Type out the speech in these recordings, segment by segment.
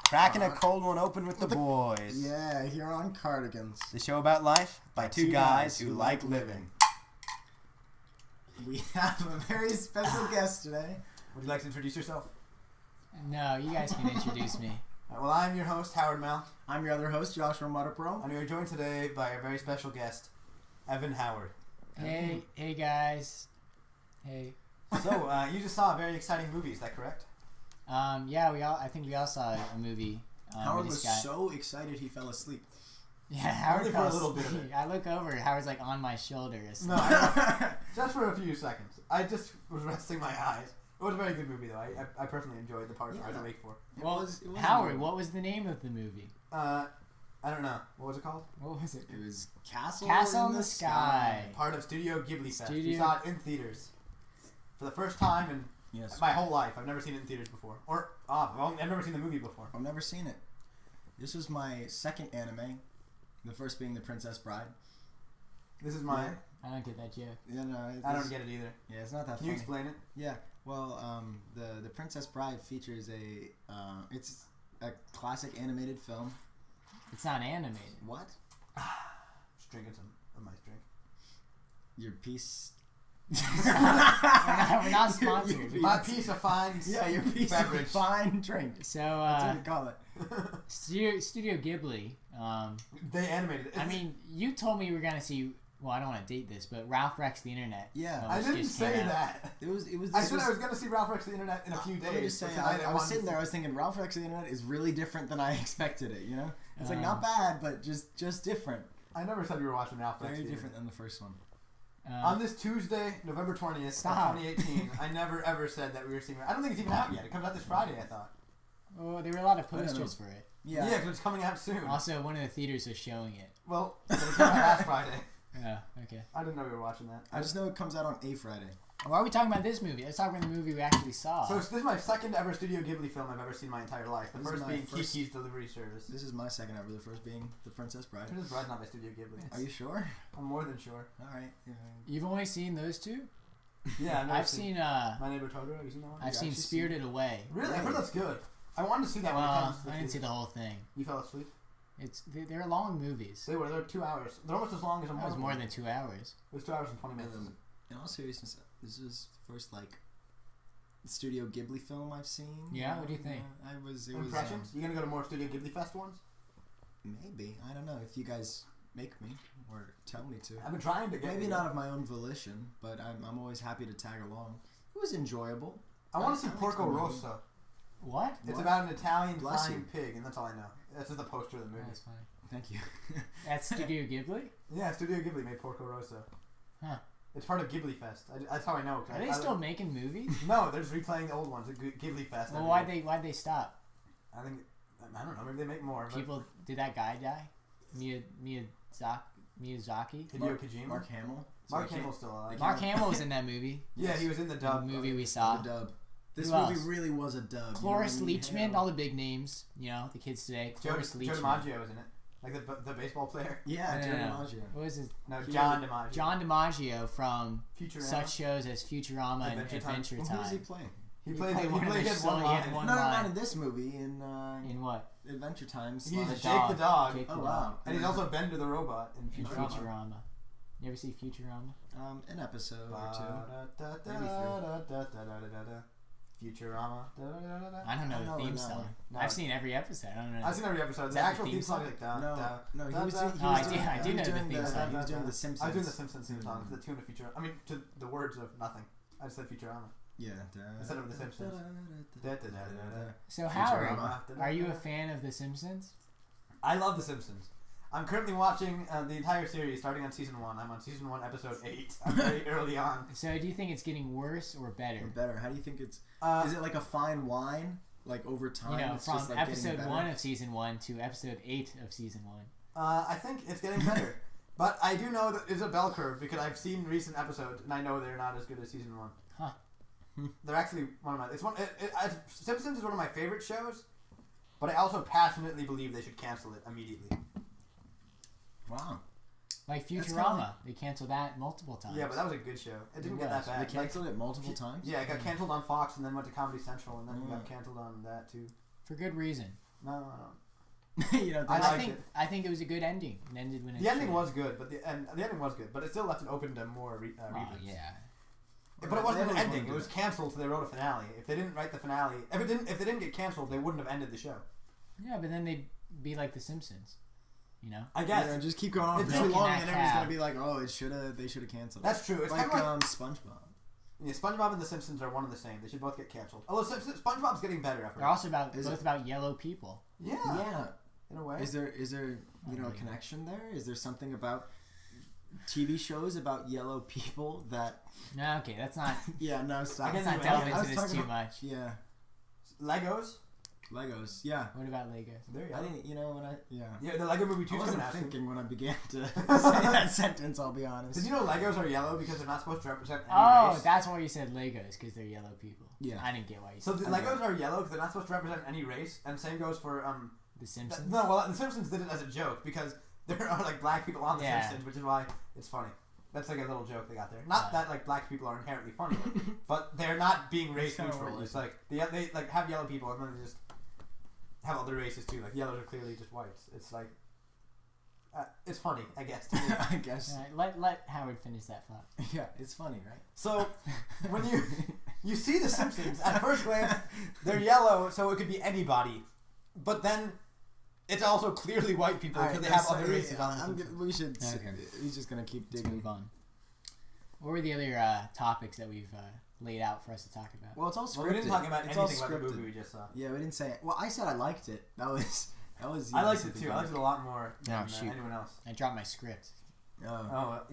Cracking a cold one open with the boys. Yeah, here on Cardigans. The show about life by two guys who like living. We have a very special guest today. Would you like to introduce yourself? No, you guys can introduce me. Well, I'm your host, Howard Mel. I'm your other host, Joshua Mutterpro. And we are joined today by a very special guest, Evan Howard. Hey guys. Hey. So, you just saw a very exciting movie, is that correct? Yeah, I think we all saw a movie. Howard was so excited he fell asleep. Yeah, Howard only fell for a little bit of asleep. it. I look over, Howard's like on my shoulder. No, just for a few seconds. I just was resting my eyes. It was a very good movie, though. I personally enjoyed the parts I was awake for. Well, Howard, what was the name of the movie? I don't know. What was it called? What was it? It was Castle in the Sky. Part of Studio Ghibli Fest. We saw it in theaters for the first time in my whole life. I've never seen it in theaters before. I've never seen the movie before. I've never seen it. this was my second anime. The first being The Princess Bride. This is my... I don't get that joke. Yeah, no, I don't get it either. Yeah, it's not that funny. Can you explain it? Yeah, well, the Princess Bride features it's a classic animated film. It's not animated. What? Just drinking some of my drink. Your piece... we're not sponsored. My piece of fine your piece beverage. Of fine drink. So, that's what you call it. Studio Ghibli. They animated it. I mean, you told me you were going to see... Well, I don't want to date this, but Ralph Rex the Internet. Yeah. I didn't say that. It was. I said I was going to see Ralph Rex the Internet in a few days. Let me just say, I was sitting there, I was thinking, Ralph Rex the Internet is really different than I expected it, you know? It's like, not bad, but just different. I never said you were watching Ralph Rex. Very different than the first one. On this Tuesday, November 20th, 2018, I never ever said that we were seeing it. I don't think it's even out yet. It comes out this Friday, I thought. Oh, there were a lot of posters for it. Yeah, because it's coming out soon. Also, one of the theaters was showing it. Well, it came out last Friday. Yeah, okay. I didn't know we were watching that. I just know it comes out on a Friday. Why are we talking about this movie? Let's talk about the movie we actually saw. So this is my second ever Studio Ghibli film I've ever seen in my entire life. The first being Kiki's Delivery Service. This is my second ever. The first being The Princess Bride. Princess Bride's not by Studio Ghibli. Are you sure? I'm more than sure. Alright. Yeah. You've only seen those two? Yeah, I've seen My Neighbor Totoro. Have you seen that one? I've seen Spirited Away. Really? I've heard that's good. I wanted to see that one. I didn't see the whole thing. You fell asleep? They're long movies. They were 2 hours. They're almost as long as a movie. That was more than 2 hours. It was 2 hours and 20 minutes. In all seriousness, this is the first Studio Ghibli film I've seen. Yeah, what do you think? Impressions? You gonna go to more Studio Ghibli Fest ones? Maybe. I don't know if you guys make me or tell me to. I've been trying to get. Maybe not of my own volition, but I'm always happy to tag along. It was enjoyable. I want to see Porco Rosso. What? It's about an Italian flying pig, and that's all I know. That's just the poster of the movie. That's funny. Thank you. That's Studio Ghibli? Yeah, Studio Ghibli made Porco Rosso. Huh. It's part of Ghibli Fest. That's how I know. Are they still making movies? No, they're just replaying the old ones. Ghibli Fest. Well, why'd they stop? I don't know. Maybe they make more. Did that guy die? Miyazaki? Hideo Kojima? Mark Hamill? Mark Hamill's still alive. Mark Hamill was in that movie. Yeah, he was in the dub. The movie we saw. The dub. This movie really was a dub. Cloris Leachman, all the big names, the kids today. Cloris Leachman. Joe DiMaggio was in it. Like the baseball player? Yeah, Joe DiMaggio. What was his? No, John DiMaggio. John DiMaggio from Futurama. Such shows as Futurama and Adventure Time. Who was he playing? He played one line. No, not in this movie. In what? Adventure Time. He's Jake the dog. Jake oh, wow. And he's also Bender the robot in Futurama. You ever see Futurama? An episode or two. Maybe 3. Futurama. I don't know the theme song. No. I've seen every episode. I don't know. I've seen every episode. The actual theme song is like No, he was doing the Simpsons. I was doing the Simpsons theme song to the tune of Futurama. I mean, to the words of nothing. I just said Futurama. Yeah. Instead of the Simpsons. So Howard, are you a fan of the Simpsons? I love the Simpsons. I'm currently watching the entire series, starting on season 1. I'm on season 1, episode 8. I'm very early on. So do you think it's getting worse or better? Or better. How do you think it's... is it like a fine wine? Like over time? From episode 1 of season 1 to episode 8 of season 1. I think it's getting better. But I do know that it's a bell curve because I've seen recent episodes and I know they're not as good as season 1. Huh. They're actually one of my... Simpsons is one of my favorite shows, but I also passionately believe they should cancel it immediately. Wow. Like Futurama. They canceled that multiple times. Yeah, but that was a good show. It didn't get that bad. They canceled it multiple times? Yeah, it got canceled on Fox and then went to Comedy Central and then got canceled on that too. For good reason. No. I think it was a good ending. It ended when the ending was good, but the ending was good, but it still left it open to more reboots. Yeah. But it wasn't an ending. It was canceled, so they wrote a finale. If they didn't write the finale, if they didn't get canceled, they wouldn't have ended the show. Yeah, but then they'd be like The Simpsons. You know? I guess. Yeah, just keep going on for too long, and everyone's gonna be like, "Oh, they should have canceled." That's true. It's like, kind of like SpongeBob. Yeah, SpongeBob and The Simpsons are one and the same. They should both get canceled. Although SpongeBob's getting better. After they're also both about yellow people. Yeah. Yeah. In a way. Is there a connection there? Is there something about TV shows about yellow people that? No, okay, that's not. Yeah, no, stop. Let's not delve into this too much. Yeah. Legos, yeah. What about Legos? I didn't, Yeah, the Lego Movie 2 I coming wasn't out. thinking when I began to say that sentence, I'll be honest. Did you know Legos are yellow because they're not supposed to represent any race? That's why you said Legos, because they're yellow people. Yeah. I didn't get why you said that. So the Legos are yellow because they're not supposed to represent any race, and same goes for, The Simpsons? The Simpsons did it as a joke because there are, like, black people on The Simpsons, which is why it's funny. That's like a little joke they got there. Not that like black people are inherently funny, but they're not being race neutral. It's like they like have yellow people and then they just have other races too. Like yellows are clearly just whites. It's like it's funny, I guess. I guess. Let Howard finish that thought. Yeah, it's funny, right? So when you see The Simpsons at first glance, they're yellow, so it could be anybody, but then. It's also clearly white people because they have other races on them. We should. Okay. He's just gonna keep digging. Let's move on. What were the other topics that we've laid out for us to talk about? Well, it's all scripted. Well, we didn't talk about anything about the movie we just saw. Yeah, we didn't say it. Well, I said I liked it. That was. I liked it too. I liked it a lot more than anyone else. I dropped my script. Well,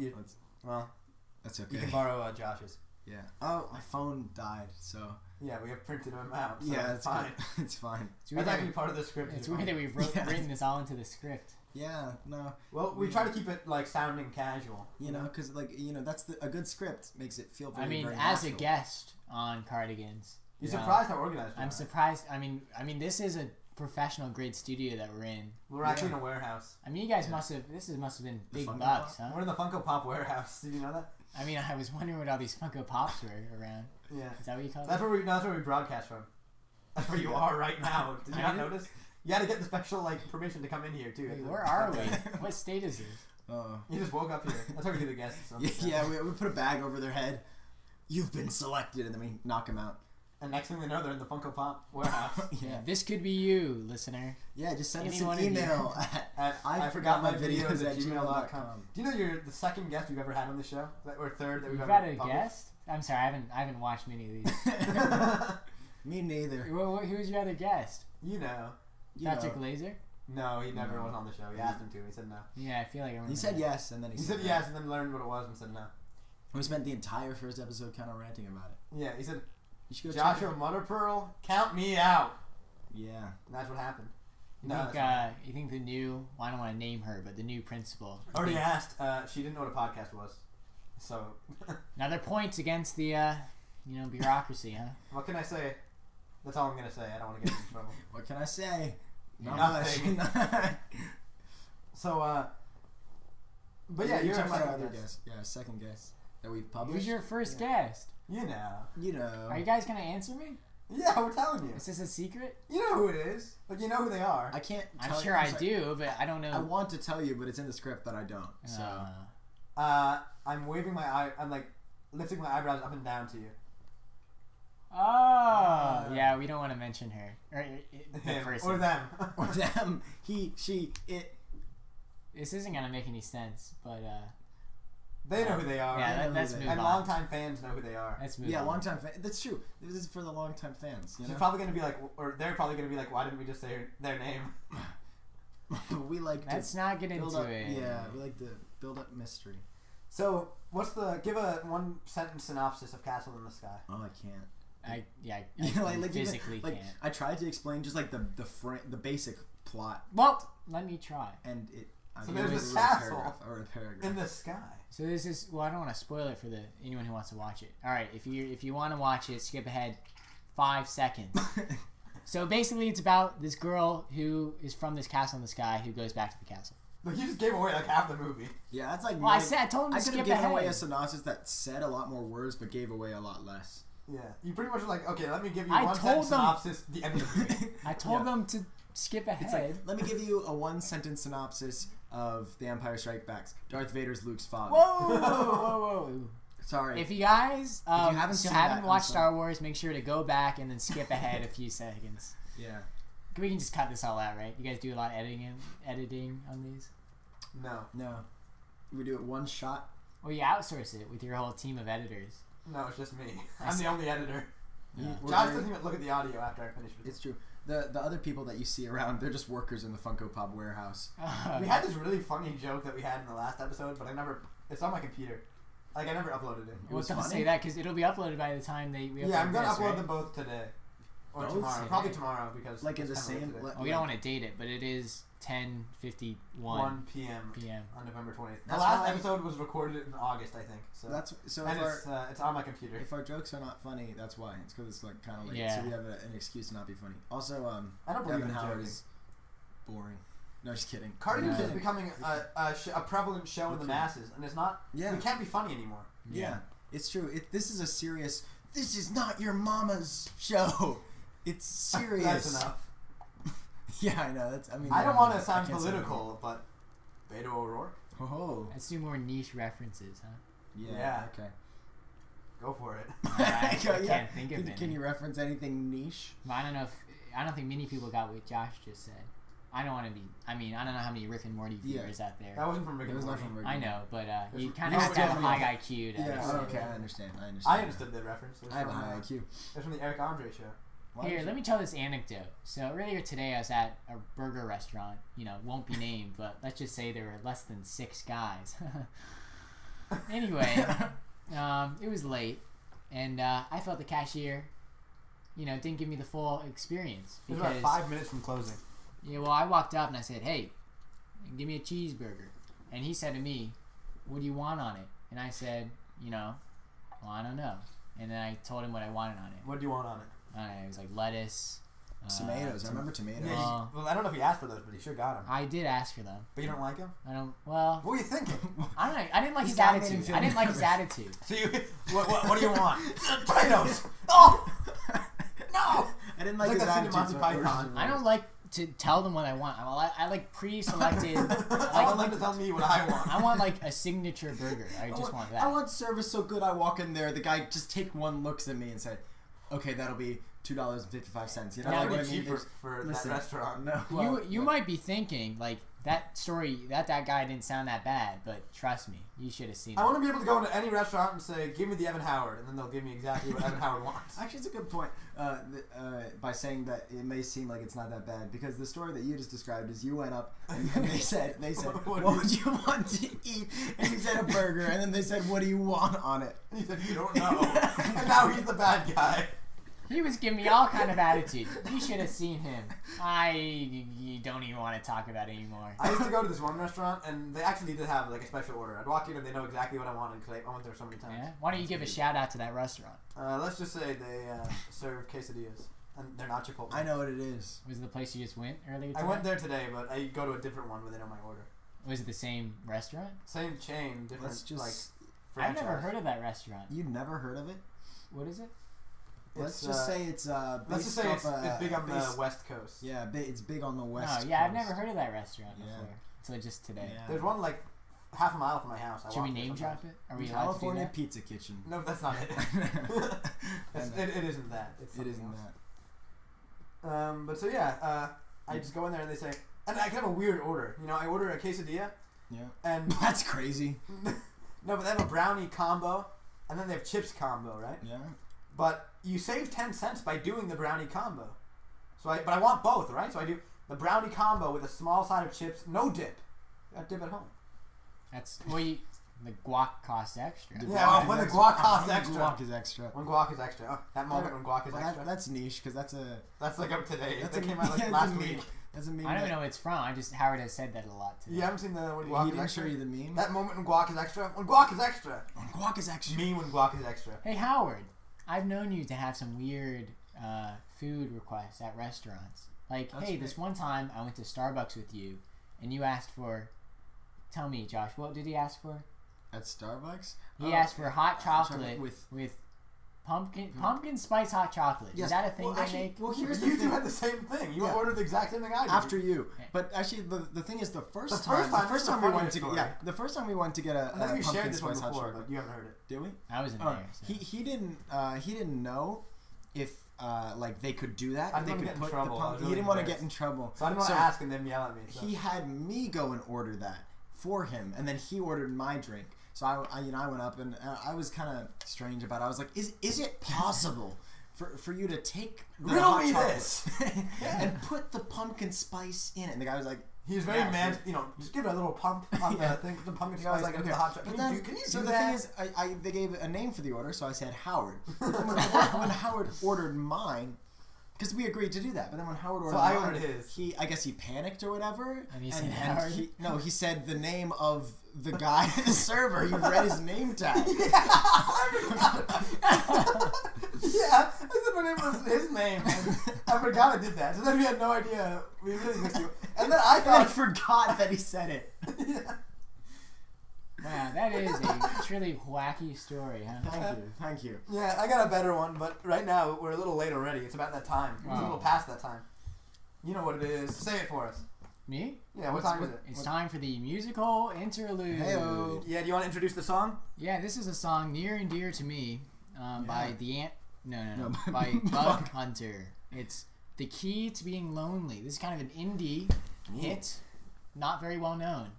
that's okay. You can borrow Josh's. Yeah. Oh, my phone died, so. Yeah, we have printed them out. So yeah, it's fine. It's fine. That's actually part of the script. It's weird that we've written this all into the script. Yeah, no. Well, we try to keep it like sounding casual. You know, because that's a good script makes it feel very. very as natural. A guest on Cardigans, you're surprised how organized. I'm surprised. I mean, this is a professional grade studio that we're in. We're actually in a warehouse. I mean, you guys must have been big bucks, huh? We're in the Funko Pop warehouse. Did you know that? I mean, I was wondering what all these Funko Pops were around. Yeah. Is that what you call it? That's where we broadcast from. That's where you are right now. Did you not notice? You had to get the special permission to come in here too. Wait, where are we? What state is this? You just woke up here. That's how we do the guests. Yeah, we put a bag over their head. You've been selected, and then we knock them out. And next thing they know, they're in the Funko Pop warehouse. Yeah, this could be you, listener. Yeah, just send us an email at I forgot my videos at gmail.com. Do you know you're the second guest we've ever had on the show, or third that we've ever had a guest? I'm sorry, I haven't watched many of these. Me neither. Who was your other guest? You know, Patrick Laser. No, he never was on the show. He asked him to. He said no. Yeah, I feel like I remember. He said yes, and then he said yes, and then learned what it was and said no. We spent the entire first episode kind of ranting about it. Yeah, he said. You should go Joshua Mutterpearl, count me out. Yeah. And that's what happened. You think the new, well, I don't want to name her, but the new principal. Already asked. She didn't know what a podcast was. So. Another points against the, bureaucracy, huh? What can I say? That's all I'm going to say. I don't want to get in trouble. What can I say? Nothing. So, but yeah, you're my other guest. Yeah, second guest that we've published. Who's your first guest? You know. Are you guys going to answer me? Yeah, we're telling you. Is this a secret? You know who it is. Like, you know who they are. I can't I'm sure I do, but I don't know. I want to tell you, but it's in the script that I don't. So. I'm waving I'm like, lifting my eyebrows up and down to you. Oh. Yeah, we don't want to mention her. Or or them. Or them. He, she, it. This isn't going to make any sense, but... They know who they are. Yeah, let's move on. And longtime fans know who they are. Let's move on. Longtime fans. That's true. This is for the longtime fans. She's probably going to be like, or they're probably going to be like, why didn't we just say their name? We like to... Let's not get into it. Yeah, we like to build up mystery. So, give a one sentence synopsis of Castle in the Sky. Oh, I can't. I physically can't. I tried to explain just like the basic plot. Well, let me try. And it... So there's this castle in the sky. So this is I don't want to spoil it for anyone who wants to watch it. All right, if you want to watch it, skip ahead 5 seconds. So basically, it's about this girl who is from this castle in the sky who goes back to the castle. Look, you just gave away like half the movie. Yeah, that's like. Well, I told him to skip ahead. I could have given away a synopsis that said a lot more words but gave away a lot less. Yeah, you pretty much were like, okay, let me give you one sentence synopsis. The end of the movie. I told them to skip ahead. It's like, let me give you a one-sentence synopsis of The Empire Strikes Back. Darth Vader's Luke's father. Whoa. Sorry. If you guys haven't watched sorry. Star Wars, make sure to go back and then skip ahead a few seconds. Yeah. We can just cut this all out, right? You guys do a lot of editing on these? No. We do it one shot. Well, you outsource it with your whole team of editors. No, it's just me. I'm the only editor. Yeah. Josh doesn't even look at the audio after I finish with it. It's true. The other people that you see around, they're just workers in the Funko Pop warehouse. We had this really funny joke that we had in the last episode, but it's on my computer. Like, I never uploaded it. I was going to say that because it'll be uploaded by the time we upload. Yeah, I'm going to upload right? them both today. Or Both tomorrow. today? Probably tomorrow because... Like in the same... we don't want to date it, but it is 10:51 1 p.m. on November 20th. The That's last why- episode was recorded in August, I think. So and it's on my computer. if our jokes are not funny, that's why. It's because it's like kind of late, Yeah. so we have an excuse to not be funny. Also, I don't believe Devin in Howard joking. is boring. No, just kidding. Cardigans Yeah. is becoming a prevalent show in the masses, and it's not... Yeah. We can't be funny anymore. Yeah, it's true. This is a serious... This is not your mama's show. It's serious. That's enough. Yeah, I know. I don't want to I sound can't say political, but Beto O'Rourke? Oh. Let's do more niche references, huh? Yeah. Okay. Go for it. I can't think of it. Can you reference anything niche? I don't think many people got what Josh just said. I don't want to be. I mean, I don't know how many Rick and Morty viewers out there. That wasn't from Rick It and was not Morty. from Rick I and know, Morty. but you kind You of have to still have a have- high IQ. To Yeah, understand okay, it. I understand. I understood the reference. It was I have a from, high IQ. It was from the Eric Andre show. Here, let me tell this anecdote. So earlier today, I was at a burger restaurant. Won't be named, but let's just say there were less than 6 guys. Anyway, it was late, and I felt the cashier, didn't give me the full experience. It was about 5 minutes from closing. Yeah, well, I walked up and I said, "Hey, give me a cheeseburger," and he said to me, "What do you want on it?" And I said, "Well, I don't know." And then I told him what I wanted on it. What do you want on it? It was like lettuce. Tomatoes. I remember tomatoes. Yeah, well, I don't know if he asked for those, but he sure got them. I did ask for them. But you don't like them? I don't. Well, What were you thinking? I don't know. I didn't like his That made him attitude. feel I didn't like his nervous. attitude. So what do you want? Tomatoes! Oh! No! I didn't It's like like his that scene in attitude. Monty so Python. I don't like to tell them what I want. I like pre-selected. I want them to tell me what I want. I want like a signature burger. I just want that. I want service so good. I walk in there, the guy just take one, looks at me, and say, "Okay, that'll be $2.55." You know, Now like we're what I mean? cheaper It's- for listen, that restaurant. No, you well, you might be thinking like that story that guy didn't sound that bad, but trust me, you should have seen I it. want to be able to go into any restaurant and say, "Give me the Evan Howard," and then they'll give me exactly what Evan Howard wants. Actually, it's a good point by saying that it may seem like it's not that bad because the story that you just described is you went up and they said, "What would you want to eat?" And you said a burger, and then they said, "What do you want on it?" And he said, "You don't know," and now he's the bad guy. He was giving me all kind of attitude. You should have seen him. You don't even want to talk about it anymore. I used to go to this one restaurant, and they actually did have like a special order. I'd walk in and they know exactly what I wanted because I went there so many times. Yeah? Why don't you give a shout out to that restaurant? Let's just say they serve quesadillas, and they're not Chipotle. I know what it is. Was it the place you just went earlier today? I went there today, but I go to a different one where they know my order. Was it the same restaurant? Same chain, different Let's just. like. I've never franchise. heard of that restaurant. You've never heard of it? What is it? Let's just say it's Let's just say it's big on the West Coast. Yeah, it's big on the West. No, yeah, I've Coast. never heard of that restaurant Yeah. before. Until just today. Yeah. There's one like half a mile from my house. Should we name drop it? Are we allowed California to do Pizza Kitchen. No, that's not it. it isn't that. It's It something isn't else. that. But so yeah, I just go in there and they say, and I can have a weird order. I order a quesadilla, Yeah. and That's crazy. no, but they have a brownie combo, and then they have chips combo, right? Yeah. But you save 10 cents by doing the brownie combo. But I want both, right? So I do the brownie combo with a small side of chips, no dip. I got dip at home. That's the guac costs extra. Yeah, when the guac costs extra. Guac is extra. When guac is extra. Oh, that moment when guac is Well, extra. that's niche because that's a. That's like up today. That's That a, came out like that's last a meme. week. That's a meme. I don't that- even know where it's from. Howard has said that a lot today. You haven't seen the when He guac is didn't extra? show you the meme. That moment when guac is extra. When guac is extra. When guac is extra. Me when guac is extra. Hey Howard, I've known you to have some weird food requests at restaurants. Like, That's hey, right. this one time I went to Starbucks with you, and you asked for. Tell me, Josh, what did he ask for? At Starbucks. He asked for hot chocolate with with pumpkin spice hot chocolate. Yes. Is that a thing Well, they actually, make? well, here's the You two thing. had the same thing. You Yeah. ordered the exact same thing I did. After you, but actually, the thing is, the first time we went to the first time we went to get a I think you shared pumpkin this one spice hot before, chocolate. but you haven't heard it. Did we? I was in Oh, there. So. he didn't know if like they could do that. I If didn't they wanna could get in put trouble. the I was pumpkin. really He didn't want to embarrassed. get in trouble. So I didn't want to ask and then yell at me. So. He had me go and order that for him, and then he ordered my drink. So I went up and I was kind of strange about it. I was like, is it possible for you to take the Riddle hot me chocolate this. and put the pumpkin spice in it? And the guy was like, He was very yeah, mad. sure. You know, just give it a little pump on the thing, the pumpkin I was spice like, into okay. the hot chocolate. But then, Can you so do the that? thing is, they gave a name for the order, so I said Howard. When Howard ordered mine, because we agreed to do that, but then when Howard ordered I mine, ordered his. I guess he panicked or whatever, And he said Howard? He said the name of the guy, the server. He read his name tag. Yeah, I said my name was his name, and I forgot I did that. So then we had no idea we really missed you. And then I And I thought, forgot that he said it. yeah. Wow, that is a truly wacky story, huh? Thank you. Yeah, I got a better one, but right now we're a little late already. It's about that time. It's a little past that time. You know what it is. Say it for us. Me? Yeah, what time is it? It's time for the musical interlude. Heyo. Yeah, do you want to introduce the song? Yeah, this is a song near and dear to me by the Ant. No, No, by Bug Hunter. It's The Key to Being Lonely. This is kind of an indie hit, not very well known.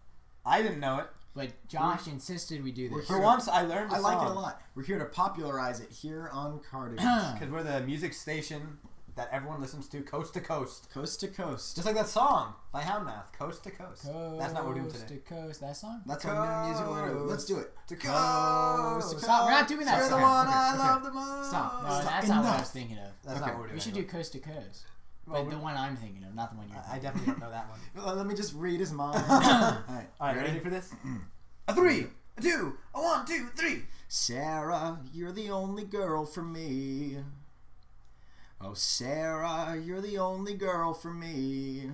I didn't know it. But Josh insisted we do this. For once, I learned the I like song. it a lot. We're here to popularize it here on Cardigans. Because we're the music station that everyone listens to coast to coast. Coast to coast. Just like that song by Houndmouth, Coast to Coast. That's not what we're doing Coast today. to coast. That song? That's our new musical interlude. Let's do it. To coast to Stop, we're not doing that You're the song. one Okay, I okay. love the most. Stop. No, Stop. that's not what I Enough. was thinking of. That's Okay. not what we're doing. We should do Coast to Coast. Well, But the one I'm thinking of, not the one you're thinking I definitely don't know that one. Well, let me just read his mind. Alright, Alright, ready for this? A 3, a 2, a 1, 2, 3. Sarah, you're the only girl for me. Oh, Sarah, you're the only girl for me.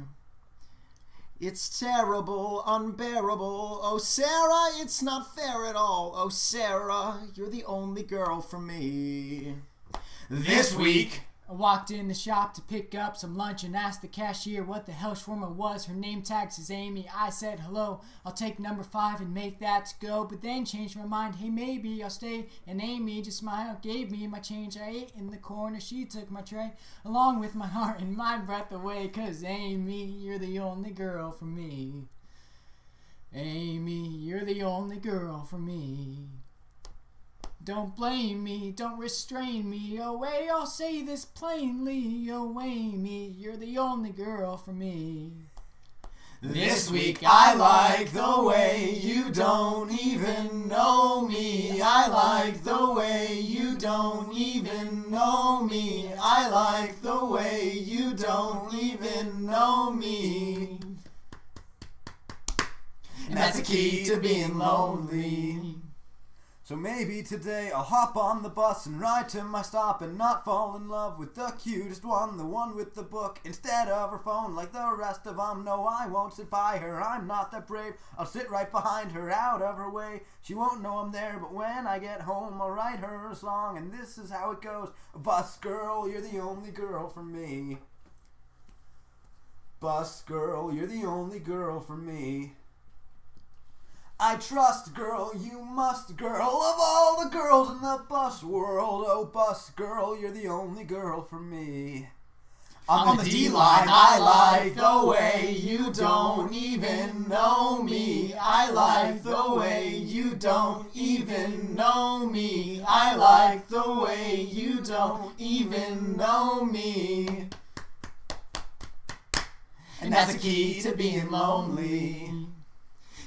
It's terrible, unbearable. Oh, Sarah, it's not fair at all. Oh, Sarah, you're the only girl for me. This week. I walked in the shop to pick up some lunch and asked the cashier what the hell shawarma was. Her name tag says Amy. I said hello, I'll take number 5 and make that to go. But then changed my mind, hey maybe I'll stay. And Amy just smiled, gave me my change. I ate in the corner, she took my tray along with my heart and my breath away. Cause Amy, you're the only girl for me. Amy, you're the only girl for me. Don't blame me, don't restrain me away, I'll say this plainly. Oh, Amy, you're the only girl for me. This week I like the way you don't even know me. I like the way you don't even know me. I like the way you don't even know me. And that's the key to being lonely. So maybe today I'll hop on the bus and ride to my stop and not fall in love with the cutest one, the one with the book instead of her phone like the rest of them. No, I won't sit by her, I'm not that brave. I'll sit right behind her, out of her way. She won't know I'm there, but when I get home I'll write her a song, and this is how it goes. Bus girl, you're the only girl for me. Bus girl, you're the only girl for me. I trust, girl, you must, girl, of all the girls in the bus world. Oh, bus girl, you're the only girl for me. On the D-line, I like the way you don't even know me. I like the way you don't even know me. I like the way you don't even know me. And that's the key to being lonely.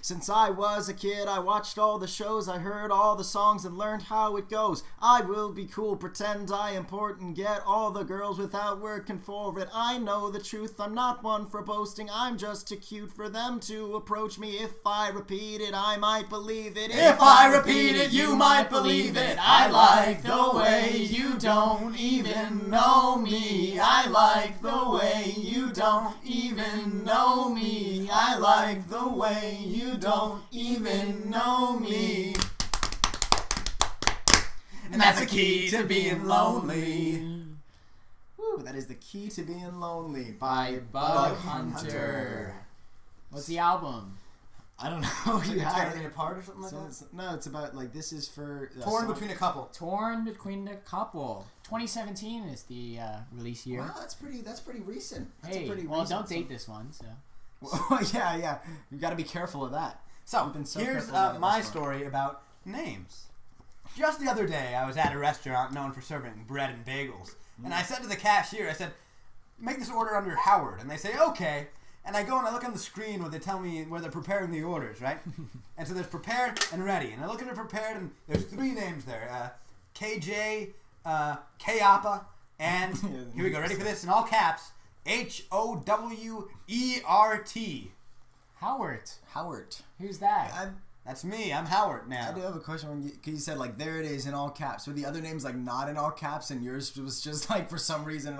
Since I was a kid, I watched all the shows, I heard all the songs and learned how it goes. I will be cool, pretend I important, get all the girls without working for it. I know the truth, I'm not one for boasting, I'm just too cute for them to approach me. If I repeat it, I might believe it. If I repeat it, you might believe it. I like the way you don't even know me. I like the way you don't even know me. I like the way you don't even know me. And that's the key to being lonely. Woo, that is the key to being lonely by Bug Hunter. What's the album? I don't know. You tearing me apart or something like that? No, it's about like this is for Torn Between a Couple. Torn Between a Couple. 2017 is the release year. Wow, that's pretty recent. That's hey, a pretty well, recent don't date this one. So. Well, yeah, you got to be careful of that. So here's my story about names. Just the other day, I was at a restaurant known for serving bread and bagels, and I said to the cashier, I said, "Make this order under Howard," and they say, "Okay." And I go and I look on the screen where they tell me where they're preparing the orders, right? And so there's prepared and ready. And I look at prepared and there's 3 names there. KJ, K-Appa, and here we go. Ready for this? In all caps, Howert. Howard. Who's that? That's me. I'm Howard now. I do have a question because you said like there it is in all caps. Were the other names like not in all caps and yours was just like for some reason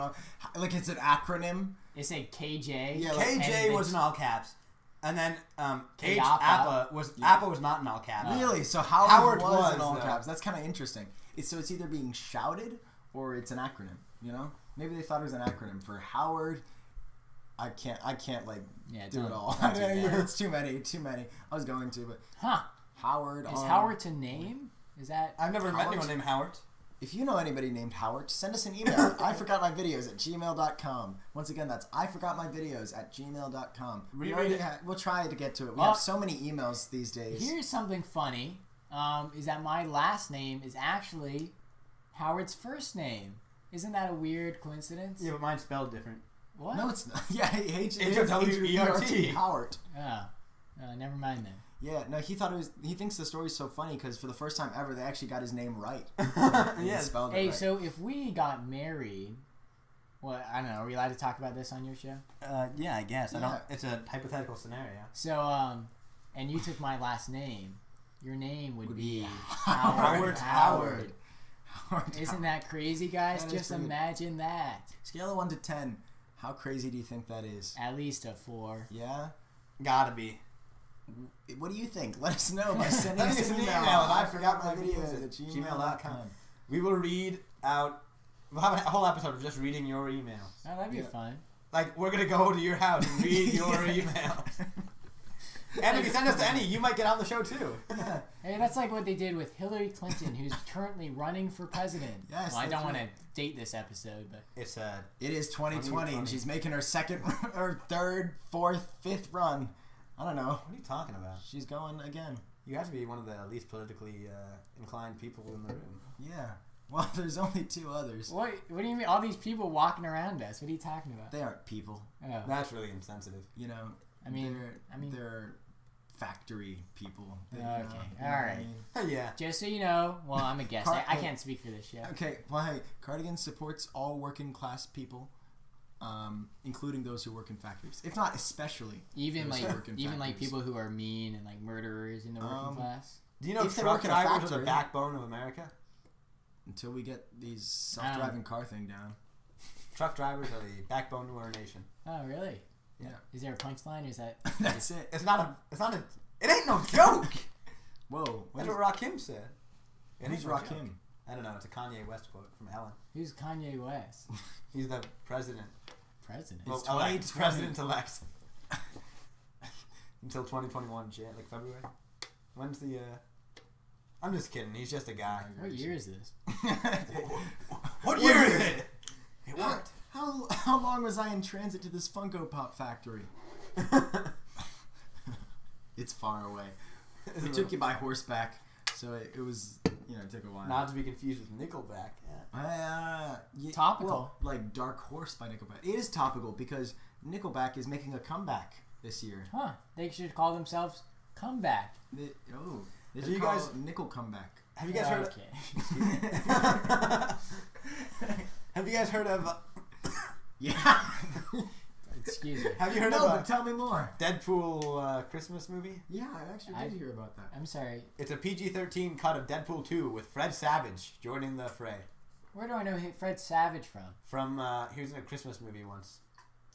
like it's an acronym? It said KJ. Yeah, like, KJ was in all appa and then Appa was not in all caps. Really? So Howard was in all caps. That's kind of interesting. It's either being shouted or it's an acronym. You know, maybe they thought it was an acronym for Howard. I can't like do it all. It's too many. I was going to, but Howard. Is Howard to name? Is that? I've never met anyone named Howard. If you know anybody named Howard, send us an email. iforgotmyvideos@gmail.com. Once again, that's iforgotmyvideos@gmail.com. We'll try to get to it. We have so many emails these days. Here's something funny. Is that my last name is actually Howard's first name. Isn't that a weird coincidence? Yeah, but mine's spelled different. What? No, it's not. Yeah, H-O-W-E-R-T. Howard. Oh. Never mind then. Yeah, no, he thinks the story's so funny because for the first time ever, they actually got his name right. Yes. Hey, so if we got married, I don't know, are we allowed to talk about this on your show? Yeah, I guess. Yeah. It's a hypothetical scenario. So, and you took my last name, your name would be Howard. Isn't that crazy, guys? Just imagine that. Scale of 1 to 10. How crazy do you think that is? At least a 4. Yeah? Gotta be. What do you think? Let us know by sending us an email. I forgot my videos at gmail.com. We will read out. We'll have a whole episode of just reading your emails. Oh, that'd be fun. Like, we're going to go to your house and read your emails. And if you send us to any, you might get on the show too. Yeah. Hey, that's like what they did with Hillary Clinton, who's currently running for president. Yes, well, I don't want to date this episode, but it is 2020 and she's making her second or third, fourth, fifth run. I don't know. What are you talking about? She's going again. You have to be one of the least politically inclined people in the room. Yeah. Well, there's only 2 others. What do you mean? All these people walking around us. What are you talking about? They aren't people. Oh. That's really insensitive. You know. I mean, they're factory people. Okay. All right. Yeah. Just so you know, well, I'm a guest. I can't speak for this show. Okay. Well, hey, Cardigans supports all working class people, including those who work in factories. If not, especially even like people who are mean and like murderers in the working class. Do you know truck drivers are the backbone of America? Until we get these self-driving car thing down. Truck drivers are the backbone of our nation. Oh, really? Yeah. Is there a punchline or is that... That's it. It ain't no joke! Whoa. That's what Rakim said. Who's Rakim? I don't know. It's a Kanye West quote from Ellen. Who's Kanye West? He's the president. President? Well, president-elect. Until 2021, like February. When's the... I'm just kidding. He's just a guy. What year is this? What year is it? It worked. How long was I in transit to this Funko Pop factory? It's far away. It took you by horseback, so it was, it took a while. Not to be confused with Nickelback. Topical. Well, like Dark Horse by Nickelback. It is topical because Nickelback is making a comeback this year. Huh. They should call themselves Comeback. They should call it Nickel Comeback. Have you guys heard? Okay. Have you guys heard of? Yeah. Excuse me. Have you heard of? No, but tell me more. Deadpool Christmas movie? Yeah, I actually did hear about that. I'm sorry. It's a PG-13 cut of Deadpool 2 with Fred Savage joining the fray. Where do I know Fred Savage from? He was in a Christmas movie once.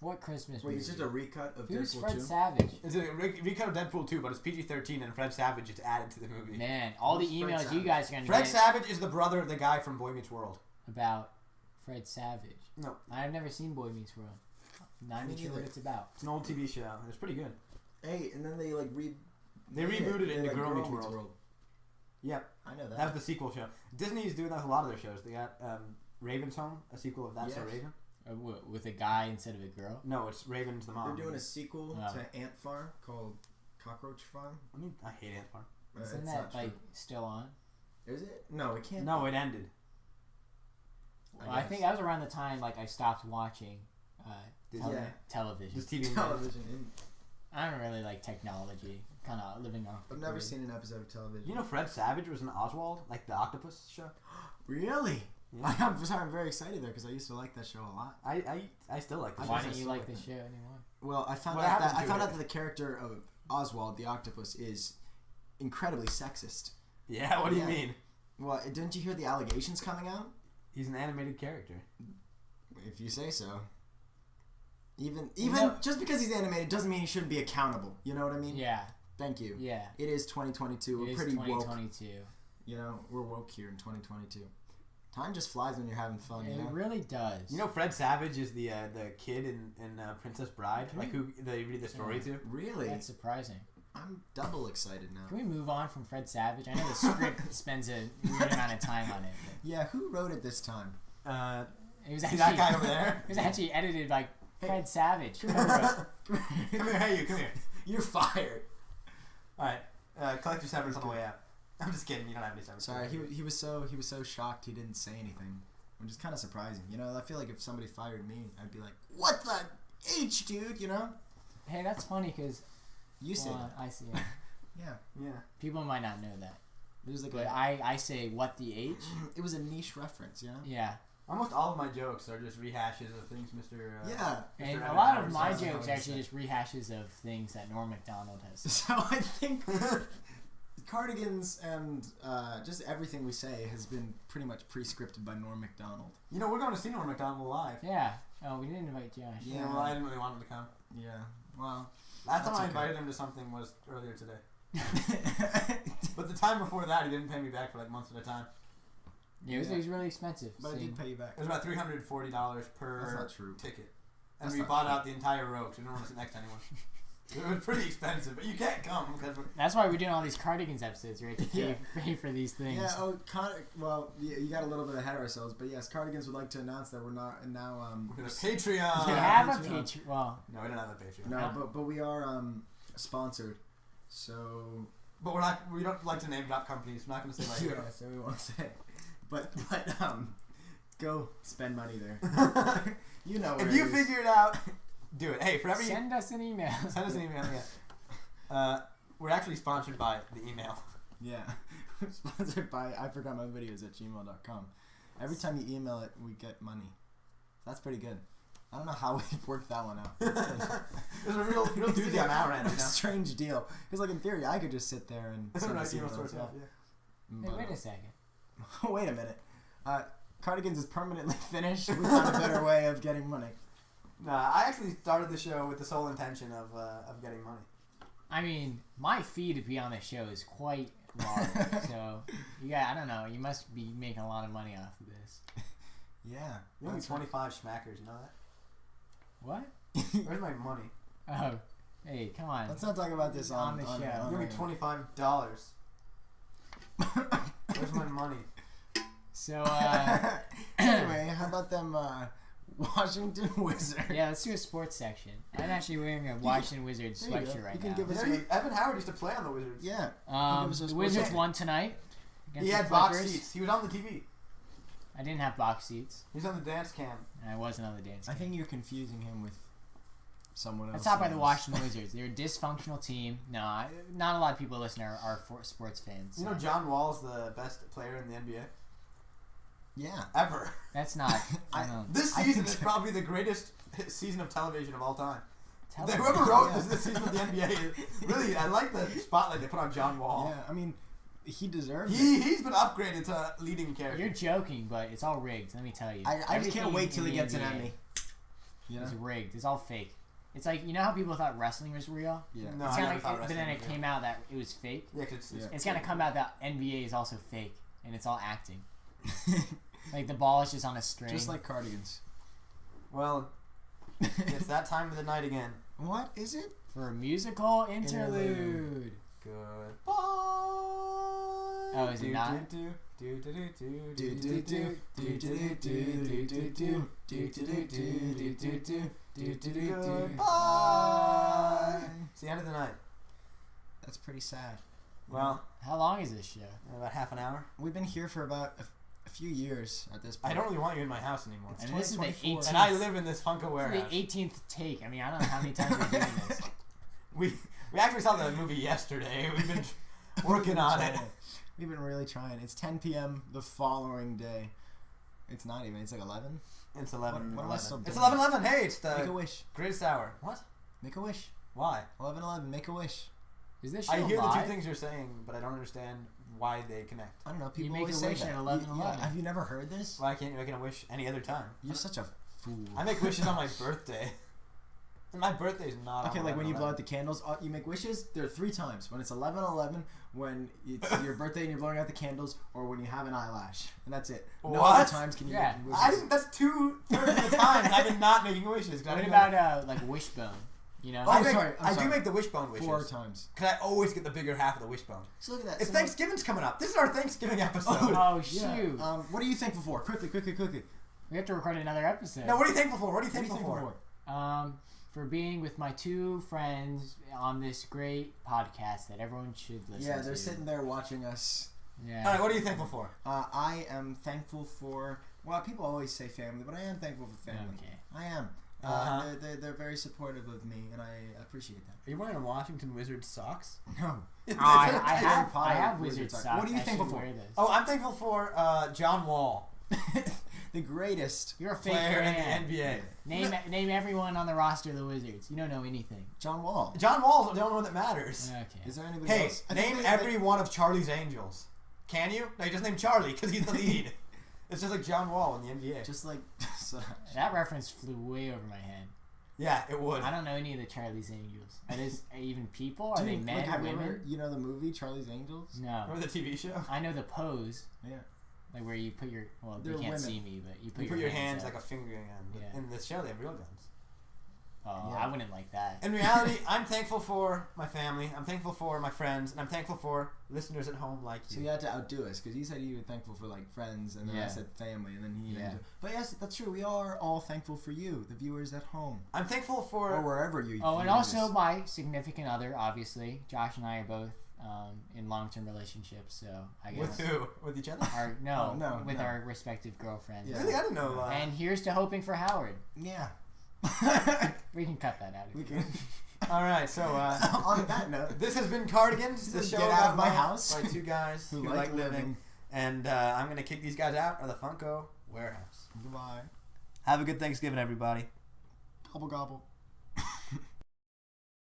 What Christmas Wait, movie? it's just a recut of Who's Deadpool Fred 2? Savage? It's a recut of Deadpool 2, but it's PG-13, and Fred Savage is added to the movie. Man, all the Who's Fred emails you Savage? guys are going to Fred get Savage is the brother of the guy from Boy Meets World. about Fred Savage. No. I've never seen Boy Meets World. Not even sure what it's about. It's an old TV show. It's pretty good. Hey, and then they like They rebooted it into like Girl Meets World. Yep. I know that. That was the sequel show. Disney is doing that with a lot of their shows. They got Raven's Home, a sequel of That's So Yes. Raven. With a guy instead of a girl? No, it's Raven's the mom. They're doing a sequel to Ant Farm called Cockroach Farm. I hate Ant Farm. Isn't It's that not true. still on? Is it? No, it can't. No, it ended. Well, I think that was around the time I stopped watching television. Just TV. Television. I don't really like technology. Kind of living off. I've never seen an episode of television. You know Fred Savage was in Oswald, like the octopus show? Really? Yeah. I'm sorry, I'm very excited there because I used to like that show a lot. I still like the show. Why don't you like the show anymore? Well, I found What out happened to that the character of Oswald the octopus is incredibly sexist. Yeah, what do you mean? Well, didn't you hear the allegations coming out? He's an animated character. If you say so. Even No. just because he's animated doesn't mean he shouldn't be accountable. You know what I mean? Yeah. Thank you. Yeah. It is 2022. We're It is pretty woke. 2022. You know, we're woke here in 2022. Time just flies when you're having fun. It You know? really does. You know Fred Savage is the kid in Princess Bride, like who they read the story to. Really? That's surprising. I'm double excited now. Can we move on from Fred Savage? I know the script spends a weird amount of time on it. Yeah, who wrote it this time? It was See actually that guy over there? It was actually edited by Fred Savage. Come here, hey you, come here. You're fired. All right, collect your severance on the way out. I'm just kidding. You don't have any severance. Sorry, he was so shocked he didn't say anything, which is kind of surprising. You know, I feel like if somebody fired me, I'd be like, "What the H, dude?" You know. Hey, that's funny because You say that. I see it. Yeah. People might not know that, It was like but I say what the H. it was a niche reference, you know. Yeah, Almost all of my jokes are just rehashes of things Mr. Yeah. and Mr. a Evan lot Howard of my says. jokes are actually just rehashes of things that Norm Macdonald has said. So I think Cardigans and just everything we say has been pretty much pre-scripted by Norm Macdonald. You know, we're going to see Norm Macdonald live. Yeah. Oh, we didn't invite Josh. Yeah. Well, I didn't really want him to come. Yeah. Well. Last time That's I okay. invited him to something was earlier today. But the time before that, he didn't pay me back for like months at a time. Yeah, it was really expensive. But I seeing- did pay you back. It was about $340 per That's not true. ticket. And That's we not bought true. out the entire row because we didn't want to sit next to anyone. It was pretty expensive, but you can't come because That's why we're doing all these Cardigans episodes, right? To pay for these things. Yeah. Oh, well, you got a little bit ahead of ourselves, but yes, Cardigans would like to announce that we're not now. we're going to Patreon. We Yeah, have a Patreon. Patreon. Well, No, we don't have a Patreon. No, but we are sponsored, so But we don't like to name drop companies. We're not going to say like yeah, so we won't say. But go spend money there. You know. if where you it is. figure it out, do it. Hey, for every send us an email. send us an email. Yeah. We're actually sponsored by the email. Yeah. Sponsored by iforgotmyvideos@gmail.com. Every time you email it, we get money. That's pretty good. I don't know how we worked that one out. It's good. There's a real doozy on our end. A You know? strange deal. Because, like, in theory, I could just sit there and send Right, this email email source, as well. yeah. Hey, wait a second. Wait a minute. Cardigans is permanently finished. We found a better way of getting money. Nah, I actually started the show with the sole intention of getting money. I mean, my fee to be on the show is quite large. So, I don't know. You must be making a lot of money off of this. Yeah. You owe me 25 schmackers, you know that? What? Where's my money? Oh, hey, come on. Let's not talk about this On the show. You owe me on $25. Where's my money? So, Anyway, how about them Washington Wizards? yeah, let's do a sports section. I'm actually wearing a Washington Wizards there you go. sweatshirt right You can now. give us You know, Evan Howard used to play on the Wizards. Yeah. The give us a Wizards sports- won tonight. Against He the had box Clippers. seats. He was on the TV. I didn't have box seats. He was on the dance cam. And I wasn't on the dance I team. think you're confusing him with someone else. Let's talk about the Washington Wizards. They're a dysfunctional team. No, not a lot of people listening are sports fans. You know John Wall's the best player in the NBA? Yeah. Ever. That's not. This I season think is probably the greatest season of television of all time. television. Whoever wrote Yeah. this season of the NBA, really, I like the spotlight they put on John Wall. Yeah, I mean, he deserves it. He's been upgraded to leading character. You're joking, but it's all rigged. Let me tell you. I just can't Everything wait till in he the gets an NBA Emmy. You know? It's rigged. It's all fake. It's like, you know how people thought wrestling was real? Yeah. No, It's I kinda never thought but wrestling then was it real. came out that it was fake. Yeah, 'cause It's gonna come out that NBA is also fake, and it's all acting. Like the ball is just on a string. Just like Cardigans. Well, it's that time of the night again. What is it? for a musical interlude. Goodbye. Oh, is it not? Goodbye. It's the end of the night. That's pretty sad. Well, How long is this show? about half an hour. We've been here for about a few years at this point. I don't really want you in my house anymore. It's And this is the 2024. 18th. And I live in this Funko This is warehouse. the 18th take. I mean, I don't know how many times we're doing this. We actually saw the movie yesterday. We've been working on it. We've been really trying. It's 10 p.m. the following day. It's not even. It's like 11. It's 11. What am I still It's doing? 11:11. Hey, it's Make a the wish. greatest hour. What? Make a wish. Why? 11:11. Make a wish. Is this show I hear the live? two things you're saying, but I don't understand why they connect. I don't know. People make always a say wish that. at 11:11. Have you never heard this? Why can't you make a wish any other time? You're such a fool. I make wishes on my birthday. And my birthday's not Okay, on like when you 11/11. blow out the candles, you make wishes. There are 3 times: when it's 11:11, when it's your birthday and you're blowing out the candles, or when you have an eyelash, and that's it. No What? other times can you Yeah. make wishes. I think that's 2/3 of the time I've been not making wishes. What about like wishbone? You know? Oh, I I'm do sorry. make the wishbone wishes. 4 times. Because I always get the bigger half of the wishbone. So look at that. It's So Thanksgiving's coming up. This is our Thanksgiving episode. Oh yeah. shoot! What are you thankful for? Quickly. We have to record another episode. No, what are you thankful for? What are you What are you thankful thankful for? for? For being with my 2 friends on this great podcast that everyone should listen to. Yeah, they're sitting there watching us. Yeah. All right, what are you thankful for? I am thankful for. Well, people always say family, but I am thankful for family. Okay. I am. Uh-huh. They're very supportive of me, and I appreciate that. Are you wearing a Washington Wizards socks? No. Oh, I Harry Potter have wizard wizard socks. socks. What are you I thankful should for? wear those. Oh, I'm thankful for John Wall, The greatest. You're a fake player fan. in the NBA. Name everyone on the roster of the Wizards. You don't know anything. John Wall. John Wall's the only one that matters. Okay. Is there anybody Hey, else? I think name they- every one of Charlie's Angels. Can you? No, you just name Charlie because he's the lead. It's just like John Wall in the NBA. Just like. That reference flew way over my head. Yeah, it would. I don't know any of the Charlie's Angels. Are those even people? Are they Dude, men like, or have you ever- women? you know the movie Charlie's Angels? No. Remember the TV show? I know the pose. Yeah. Like where you put your They're you can't women. see me, but you You put your hands up. like a fingering end. Yeah. In the show, they have real guns. Oh, Yeah. I wouldn't like that. In reality, I'm thankful for my family. I'm thankful for my friends, and I'm thankful for listeners at home like you. So you had to outdo us because he said you were thankful for like friends, and then I Yeah. said family, and then he. Yeah. But yes, that's true. We are all thankful for you, the viewers at home I'm thankful or for. wherever you. Oh, and view also this. my significant other, obviously. Josh and I are both in long-term relationships, so I With guess who? With each other? our Oh, no, with no. our respective girlfriends. Yeah. Really? I didn't know. And here's to hoping for Howard. Yeah. We can cut that out. If We you can. want. All right, so On that note, this has been Cardigans, the Get show out about of my life house. by 2 guys who who like living. And I'm gonna kick these guys out of the Funko warehouse. Goodbye. Have a good Thanksgiving, everybody. Gobble gobble.